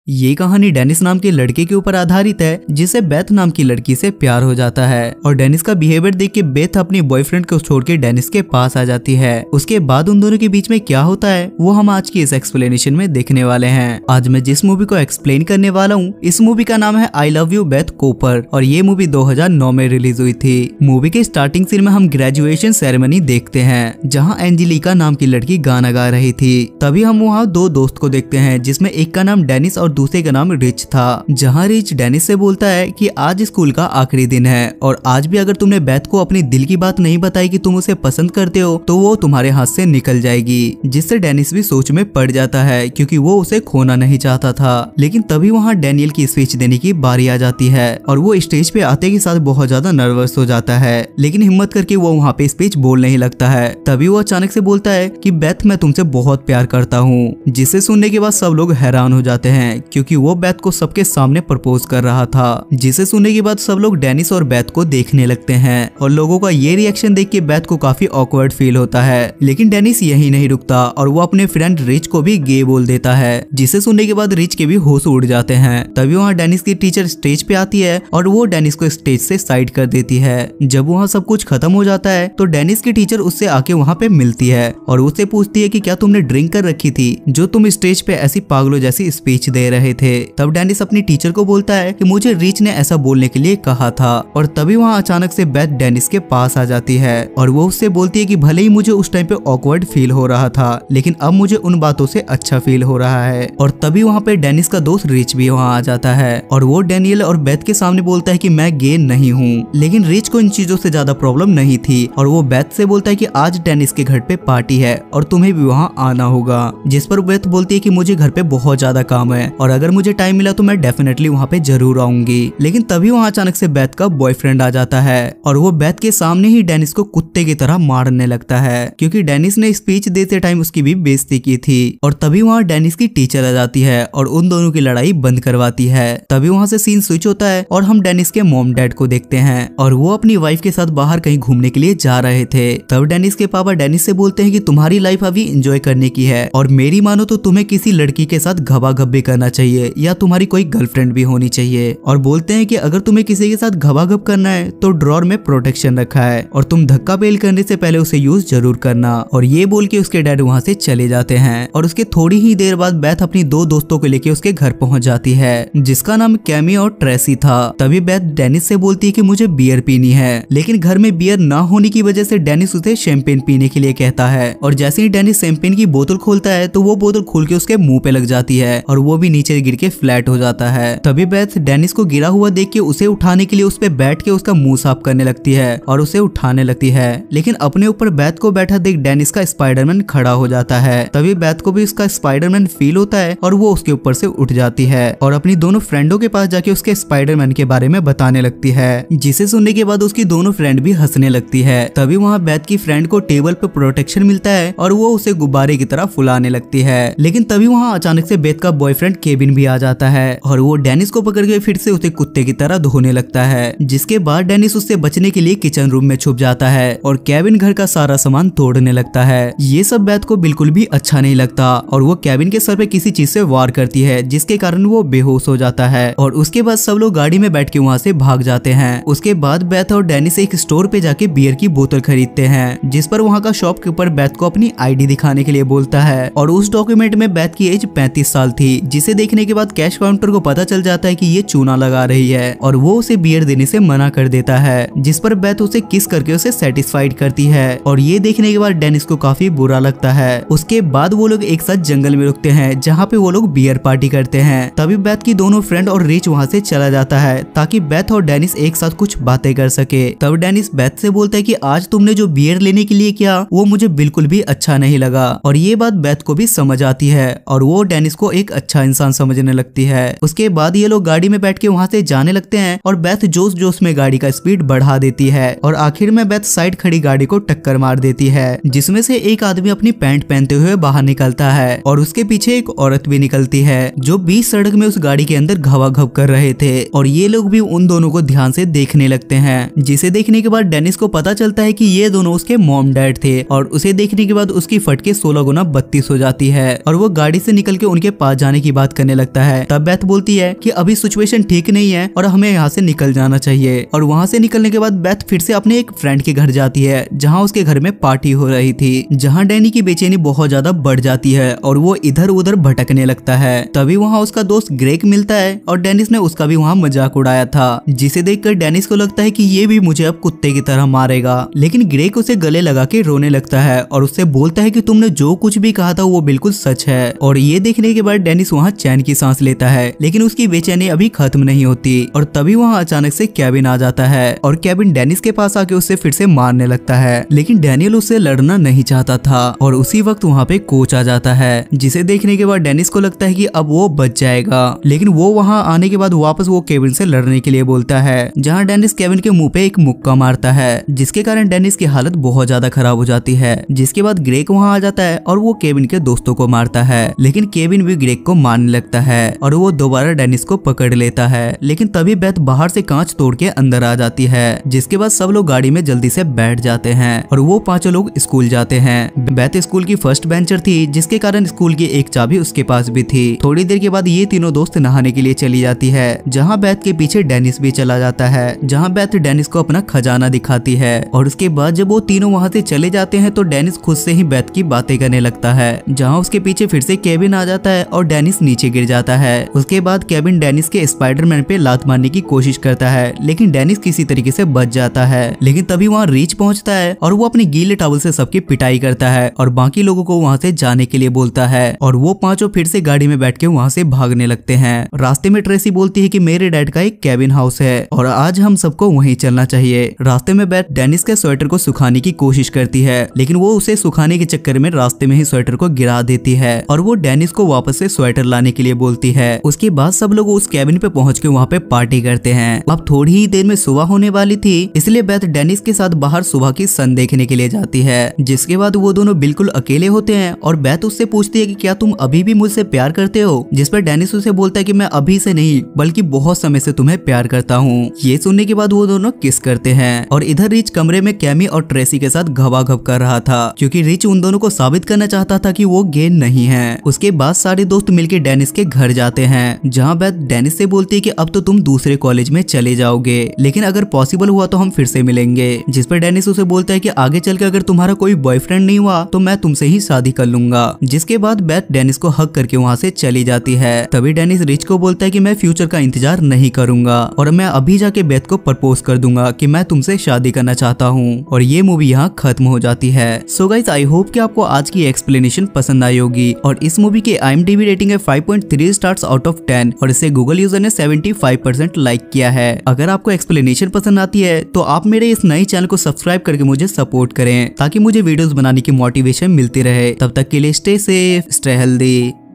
ये कहानी डेनिस नाम के लड़के के ऊपर आधारित है जिसे बेथ नाम की लड़की से प्यार हो जाता है और डेनिस का बिहेवियर देख के बेथ अपनी बॉयफ्रेंड को छोड़ के डेनिस के पास आ जाती है। उसके बाद उन दोनों के बीच में क्या होता है वो हम आज की इस एक्सप्लेनेशन में देखने वाले हैं। आज मैं जिस मूवी को एक्सप्लेन करने वाला हूँ इस मूवी का नाम है I love you Beth Cooper और ये मूवी 2009 में रिलीज हुई थी। मूवी के स्टार्टिंग सीन में हम ग्रेजुएशन सेरेमनी देखते हैं जहाँ एंजेलिका नाम की लड़की गाना गा रही थी। तभी हम वहाँ दो दोस्त को देखते हैं जिसमें एक का नाम डेनिस और दूसरे का नाम रिच था। जहाँ रिच डेनिस से बोलता है कि आज स्कूल का आखिरी दिन है और आज भी अगर तुमने बेथ को अपनी दिल की बात नहीं बताई कि तुम उसे पसंद करते हो तो वो तुम्हारे हाथ से निकल जाएगी, जिससे डेनिस भी सोच में पड़ जाता है क्योंकि वो उसे खोना नहीं चाहता था। लेकिन तभी वहाँ डैनियल की स्पीच देने की बारी आ जाती है और वो स्टेज पे आते के साथ बहुत ज्यादा नर्वस हो जाता है, लेकिन हिम्मत करके वो वहाँ पे स्पीच बोलने ही लगता है। तभी वो अचानक से बोलता है कि बेथ मैं तुमसे बहुत प्यार करता हूँ, जिसे सुनने के बाद सब लोग हैरान हो जाते हैं क्योंकि वो बेथ को सबके सामने प्रपोज कर रहा था। जिसे सुनने के बाद सब लोग डेनिस और बेथ को देखने लगते हैं और लोगों का ये रिएक्शन देख के बेथ को काफी ऑकवर्ड फील होता है। लेकिन डेनिस यही नहीं रुकता और वो अपने फ्रेंड रिच को भी गे बोल देता है, जिसे सुनने के बाद रिच के भी होश उड़ जाते हैं। तभी वहाँ डेनिस की टीचर स्टेज पे आती है और वो डेनिस को स्टेज से साइड कर देती है। जब वहाँ सब कुछ खत्म हो जाता है तो डेनिस की टीचर उससे आके वहाँ पे मिलती है और उससे पूछती है कि क्या तुमने ड्रिंक कर रखी थी जो तुम स्टेज पे ऐसी पागलों जैसी स्पीच दे रहे थे। तब डेनिस अपनी टीचर को बोलता है कि मुझे रिच ने ऐसा बोलने के लिए कहा था और तभी वहाँ अचानक से बेथ डेनिस के पास आ जाती है और वो उससे बोलती है कि भले ही मुझे उस टाइम पे ऑकवर्ड फील हो रहा था लेकिन अब मुझे उन बातों से अच्छा फील हो रहा है। और तभी वहाँ पे डेनिस का दोस्त रिच भी वहाँ आ जाता है और वो डैनियल और बेथ के सामने बोलता है कि मैं गे नहीं हूँ। लेकिन रिच को इन चीजों से ज्यादा प्रॉब्लम नहीं थी और वो बेथ से बोलता है कि आज डेनिस के घर पे पार्टी है और तुम्हें भी वहाँ आना होगा, जिस पर बेथ बोलती है कि मुझे घर पे बहुत ज्यादा काम है और अगर मुझे टाइम मिला तो मैं डेफिनेटली वहाँ पे जरूर आऊंगी। लेकिन तभी वहाँ अचानक से बेथ का बॉयफ्रेंड आ जाता है और वो बेथ के सामने ही डेनिस को कुत्ते की तरह मारने लगता है क्योंकि डेनिस ने स्पीच देते टाइम उसकी भी बेइज्जती की थी। और तभी वहाँ डेनिस की टीचर आ जाती है और उन दोनों की लड़ाई बंद करवाती है। तभी वहाँ से सीन स्विच होता है और हम डेनिस के मॉम डैड को देखते हैं और वो अपनी वाइफ के साथ बाहर कहीं घूमने के लिए जा रहे थे। तब डेनिस के पापा डेनिस से बोलते हैं कि तुम्हारी लाइफ अभी एंजॉय करने की है और मेरी मानो तो तुम्हें किसी लड़की के साथ घबाघब करना चाहिए या तुम्हारी कोई गर्लफ्रेंड भी होनी चाहिए। और बोलते हैं कि अगर तुम्हें किसी के साथ घबाघब करना है तो ड्रॉर में प्रोटेक्शन रखा है और तुम धक्का बेल करने से पहले उसे यूज जरूर करना। और ये बोल के उसके डैड वहाँ से चले जाते हैं और उसके थोड़ी ही देर बाद बेथ अपनी दो दोस्तों को लेके उसके घर पहुंच जाती है जिसका नाम कैमी और ट्रेसी था। तभी बेथ डेनिस से बोलती है कि मुझे बियर पीनी है, लेकिन घर में बियर ना होने की वजह से डेनिस उसे शैंपेन पीने के लिए कहता है और जैसे ही डेनिस शैंपेन की बोतल खोलता है तो वो बोतल खोल के उसके मुंह पे लग जाती है और वो भी नीचे गिर के फ्लैट हो जाता है। तभी बेथ डेनिस को गिरा हुआ देख के उसे उठाने के लिए उस पे बैठ के उसका मुंह साफ करने लगती है और उसे उठाने लगती है, लेकिन अपने ऊपर बेथ को बैठा देख डेनिस का स्पाइडरमैन खड़ा हो जाता है। तभी बेथ को भी उसका स्पाइडरमैन फील होता है और वो उसके ऊपर से उठ जाती है और अपनी दोनों फ्रेंडों के पास जाके उसके स्पाइडरमैन के बारे में बताने लगती है, जिसे सुनने के बाद उसकी दोनों फ्रेंड भी हंसने लगती है। तभी वहाँ बेथ की फ्रेंड को टेबल पे प्रोटेक्शन मिलता है और वो उसे गुब्बारे की तरह फुलाने लगती है। लेकिन तभी वहाँ अचानक से बेथ का बॉयफ्रेंड केविन भी आ जाता है और वो डेनिस को पकड़ के फिर से उसे कुत्ते की तरह धोने लगता है, जिसके बाद डेनिस उससे बचने के लिए किचन रूम में छुप जाता है और केविन घर का सारा सामान तोड़ने लगता है। ये सब बेथ को बिल्कुल भी अच्छा नहीं लगता और वो केविन के सर पे किसी चीज से वार करती है जिसके कारण वो बेहोश हो जाता है और उसके बाद सब लोग गाड़ी में बैठ के वहाँ से भाग जाते हैं। उसके बाद बेथ और डेनिस एक स्टोर पे जाके बियर की बोतल खरीदते हैं, जिस पर वहाँ का शॉपकीपर बेथ को अपनी आईडी दिखाने के लिए बोलता है और उस डॉक्यूमेंट में बेथ की एज 35 साल थी, जिसे देखने के बाद कैश काउंटर को पता चल जाता है कि ये चूना लगा रही है और वो उसे बियर देने से मना कर देता है, जिस पर बेथ उसे किस करके उसे सेटिस्फाइड करती है और ये देखने के बाद डेनिस को काफी बुरा लगता है। उसके बाद वो लोग एक साथ जंगल में रुकते हैं जहाँ पे वो लोग बियर पार्टी करते हैं। तभी बेथ की दोनों फ्रेंड और रिच वहाँ से चला जाता है ताकि बेथ और डेनिस एक साथ कुछ बातें कर सके। तब डेनिस बेथ से बोलता है कि आज तुमने जो बियर लेने के लिए किया वो मुझे बिल्कुल भी अच्छा नहीं लगा और ये बात बेथ को भी समझ आती है और वो डेनिस को एक अच्छा इंसान समझने लगती है। उसके बाद ये लोग गाड़ी में बैठ के वहाँ से जाने लगते हैं और बेथ जोश जोश में गाड़ी का स्पीड बढ़ा देती है और आखिर में बेथ साइड खड़ी गाड़ी को टक्कर मार देती है, जिसमें से एक आदमी अपनी पैंट पहनते हुए बाहर निकलता है और उसके पीछे एक औरत भी निकलती है जो बीच सड़क में उस गाड़ी के अंदर घबाघब कर रहे थे और ये लोग भी उन दोनों को ध्यान से देखने लगते हैं, जिसे देखने के बाद डेनिस को पता चलता है कि ये दोनों उसके मॉम डैड थे और उसे देखने के बाद उसकी फटके 16 गुना 32 हो जाती है और वो गाड़ी से निकल के उनके पास जाने की बात करने लगता है। तब बेथ बोलती है कि अभी सिचुएशन ठीक नहीं है और हमें यहाँ से निकल जाना चाहिए। और वहाँ से निकलने के बाद बेथ फिर से अपने एक फ्रेंड के घर जाती है जहाँ उसके घर में पार्टी हो रही थी, जहाँ डैनी की बेचैनी बहुत ज्यादा बढ़ जाती है और वो इधर उधर भटकने लगता है। तभी वहाँ उसका दोस्त ग्रेग मिलता है और डेनिस ने उसका भी वहाँ मजाक उड़ाया था, जिसे देखकर डेनिस को लगता है कि ये भी मुझे अब कुत्ते की तरह मारेगा। लेकिन ग्रेग उसे गले लगा के रोने लगता है और उससे बोलता है कि तुमने जो कुछ भी कहा था वो बिल्कुल सच है। और ये देखने के बाद डेनिस वहाँ चैन की सांस लेता है, लेकिन उसकी बेचैनी अभी खत्म नहीं होती। और तभी वहाँ अचानक से केविन आ जाता है और केविन डेनिस के पास आके उससे फिर से मारने लगता है, लेकिन डैनियल उससे लड़ना नहीं चाहता था। और उसी वक्त वहाँ पे कोच आ जाता है, जिसे देखने के बाद डेनिस को लगता है कि अब वो बच जाएगा। लेकिन वो वहाँ आने के बाद वापस वो केविन से लड़ने के लिए बोलता है, जहाँ डेनिस केविन के मुंह पे एक मुक्का मारता है, जिसके कारण डेनिस की हालत बहुत ज्यादा खराब हो जाती है। जिसके बाद ग्रेग वहाँ आ जाता है और वो केविन के दोस्तों को मारता है, लेकिन केविन भी ग्रेग को मारने लगता है और वो दोबारा डेनिस को पकड़ लेता है। लेकिन तभी बेथ बाहर से कांच तोड़ के अंदर आ जाती है, जिसके बाद सब लोग गाड़ी में जल्दी से बैठ जाते हैं और वो पांचों लोग स्कूल जाते हैं। बेथ स्कूल की फर्स्ट बेंचर थी, जिसके कारण स्कूल की एक चाबी उसके पास भी थी। थोड़ी देर के बाद ये तीनों दोस्त नहाने के लिए चली जाती है, जहाँ बेथ के पीछे डेनिस भी चला जाता है, जहाँ बेथ डेनिस को अपना खजाना दिखाती है। और उसके बाद जब वो तीनों वहाँ से चले जाते हैं तो डेनिस खुद से ही बेथ की बातें करने लगता है, जहाँ उसके पीछे फिर से केविन आ जाता है और डेनिस नीचे गिर जाता है। उसके बाद केविन डेनिस के स्पाइडरमैन पे लात मारने की कोशिश करता है, लेकिन डेनिस किसी तरीके से बच जाता है। लेकिन तभी वहाँ रीच पहुंचता है और वो अपनी गीले टॉवल से सबकी पिटाई करता है और बाकी लोगों को वहाँ से जाने के लिए बोलता है। और वो पांचों फिर से गाड़ी में बैठ के वहाँ से भागने लगते हैं। रास्ते में ट्रेसी बोलती है कि मेरे डैड का एक केबिन हाउस है और आज हम सबको वहीं चलना चाहिए। रास्ते में बेथ डेनिस के स्वेटर को सुखाने की कोशिश करती है, लेकिन वो उसे सुखाने के चक्कर में रास्ते में ही स्वेटर को गिरा देती है और वो डेनिस को वापस से स्वेटर लाने के लिए बोलती है। उसके बाद सब लोग उस केबिन पे पहुंच के वहाँ पे पार्टी करते हैं। अब थोड़ी ही देर में सुबह होने वाली थी, इसलिए बेथ डेनिस के साथ बाहर सुबह की सन देखने के लिए जाती है। जिसके बाद वो दोनों बिल्कुल अकेले होते हैं और बेथ उससे पूछती है कि क्या तुम अभी भी मुझसे प्यार करते हो, जिस पर डेनिस उसे बोलता है कि मैं अभी से नहीं बल्कि बहुत समय से तुम्हें प्यार करता हूँ। ये सुनने के बाद वो दोनों किस करते हैं और इधर रिच कमरे में कैमी और ट्रेसी के साथ घबाघब कर रहा था, क्योंकि रिच उन दोनों को साबित करना चाहता था कि वो गे नहीं है। उसके बाद सारे दोस्त मिलकर डेनिस के घर जाते हैं, जहाँ बेथ डेनिस से बोलती है कि अब तो तुम दूसरे कॉलेज में चले जाओगे, लेकिन अगर पॉसिबल हुआ तो हम फिर से मिलेंगे। जिस पर डेनिस उसे बोलता है कि आगे चलकर अगर तुम्हारा कोई बॉयफ्रेंड नहीं हुआ तो मैं तुमसे ही शादी कर लूंगा। जिसके बाद बेथ डेनिस को हक करके वहाँ से चली जाती है। तभी डेनिस रिच को बोलता है कि मैं फ्यूचर का इंतजार नहीं करूंगा और मैं अभी जाके बेथ को प्रपोज कर दूंगा कि मैं तुमसे शादी करना चाहता हूँ। और ये मूवी यहाँ खत्म हो जाती है। सो गाइस, आई होप कि आपको आज की एक्सप्लेनेशन पसंद आई होगी। और इस मूवी की IMDb रेटिंग है 5.3 स्टार्स आउट ऑफ 10 और इसे गूगल यूजर ने 75% लाइक किया है। अगर आपको एक्सप्लेनेशन पसंद आती है तो आप मेरे इस नए चैनल को सब्सक्राइब करके मुझे सपोर्ट करें, ताकि मुझे वीडियोस बनाने की मोटिवेशन मिलती रहे। तब तक के लिए स्टे सेफ, स्टे हेल्दी।